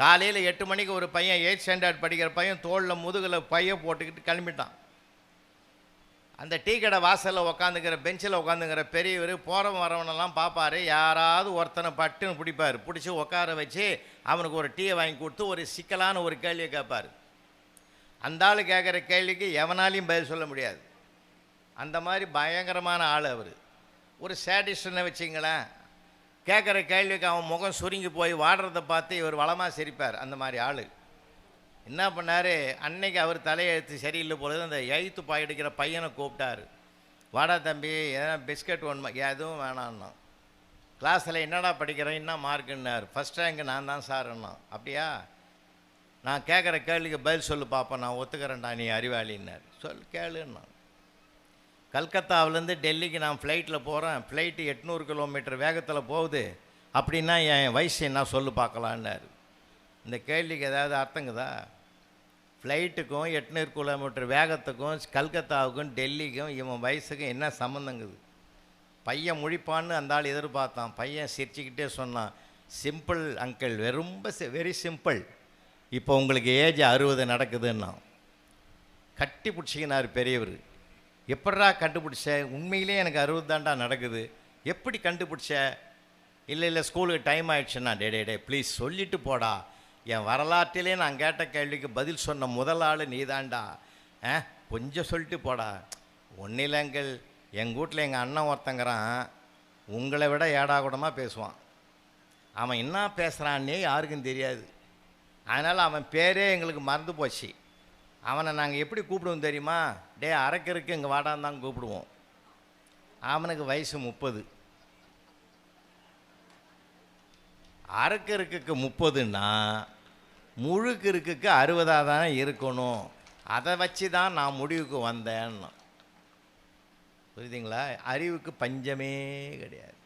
காலையில் 8 மணிக்கு ஒரு பையன் 8th ஸ்டாண்டர்ட் படிக்கிற பையன் தோளில் முதுகில் பைய போட்டுக்கிட்டு கிளம்பிட்டான். அந்த டீ கடை வாசலில் உட்காந்துக்கிற பெஞ்சில் உட்காந்துக்கிற பெரியவர் போகிறவன் வரவனெல்லாம் பார்ப்பார். யாராவது ஒருத்தனை பட்டுன்னு பிடிப்பார். பிடிச்சி உட்கார வச்சு அவனுக்கு ஒரு டீயை வாங்கி கொடுத்து ஒரு சிக்கலான ஒரு கேள்வியை கேட்பார். அந்த ஆள் கேட்குற கேள்விக்கு எவனாலையும் பதில் சொல்ல முடியாது. அந்த மாதிரி பயங்கரமான ஆள் அவர். ஒரு சேடிஸ்ட்னு வச்சிங்களேன். கேட்குற கேள்விக்கு அவன் முகம் சுருங்கி போய் வாடுறதை பார்த்து இவர் வளமாக சிரிப்பார். அந்த மாதிரி ஆள் என்ன பண்ணார், அன்னைக்கு அவர் தலையெழுத்து சரியில்லை பொழுது அந்த எழுத்து பாயடிக்கிற பையனை கூப்பிட்டார். வாடா தம்பி, எதனா பிஸ்கட் ஒன்று எதுவும் வேணான்னா. கிளாஸில் என்னடா படிக்கிறேன், என்ன மார்க்குன்னார். ஃபஸ்ட் ரேங்க் நான் தான் சார்ண்ணா. அப்படியா, நான் கேட்குற கேள்விக்கு பதில் சொல்லு பார்ப்பேன், நான் ஒத்துக்கிறேன்டா நீ அறிவாளின்னார். கேளுன்னா. கல்கத்தாவிலேருந்து டெல்லிக்கு நான் ஃப்ளைட்டில் போகிறேன். ஃப்ளைட்டு 800 கிலோமீட்டர் வேகத்தில் போகுது. அப்படின்னா என் வயசு என்ன சொல்லு பார்க்கலான்னாரு. இந்த கேள்விக்கு ஏதாவது அர்த்தங்குதா? ஃப்ளைட்டுக்கும் 800 கிலோமீட்டர் வேகத்துக்கும் கல்கத்தாவுக்கும் டெல்லிக்கும் இவன் வயசுக்கும் என்ன சம்மந்தங்குது? பையன் முழிப்பான்னு அந்த ஆள் எதிர்பார்த்தான். பையன் சிரிச்சுக்கிட்டே சொன்னான், சிம்பிள் அங்கிள், ரொம்ப வெரி சிம்பிள். இப்போ உங்களுக்கு ஏஜ் 60 நடக்குதுன்னா. கட்டி பிடிச்சிக்கினார் பெரியவர். எப்படா கண்டுபிடிச்ச? உண்மையிலே எனக்கு 60 தாண்டா நடக்குது. எப்படி கண்டுபிடிச்ச? இல்லை ஸ்கூலுக்கு டைம் ஆகிடுச்சுன்னா. டே ப்ளீஸ் சொல்லிட்டு போடா. என் வரலாற்றிலே நான் கேட்ட கேள்விக்கு பதில் சொன்ன முதல் ஆள் நீ தாண்டா. கொஞ்சம் சொல்லிட்டு போடா. ஒன்றும் இல்லைங்கள், எங்கள் வீட்டில் எங்கள் அண்ணன் ஒருத்தங்கிறான், உங்களை விட ஏடாகூடமாக பேசுவான். அவன் என்ன பேசுகிறான்னே யாருக்கும் தெரியாது. அதனால் அவன் பேரே எங்களுக்கு மறந்து போச்சு. அவனை நாங்கள் எப்படி கூப்பிடுவோம் தெரியுமா? டே அரைக்கருக்கு இங்கே வாடான்னு தான் கூப்பிடுவோம். அவனுக்கு வயசு 30. அரைக்கருக்கு 30ன்னா முழுக்கருக்கு 60 தானே இருக்கணும். அதை வச்சு தான் நான் முடிவுக்கு வந்தேன்னா. புரியுதுங்களா? அறிவுக்கு பஞ்சமே கிடையாது.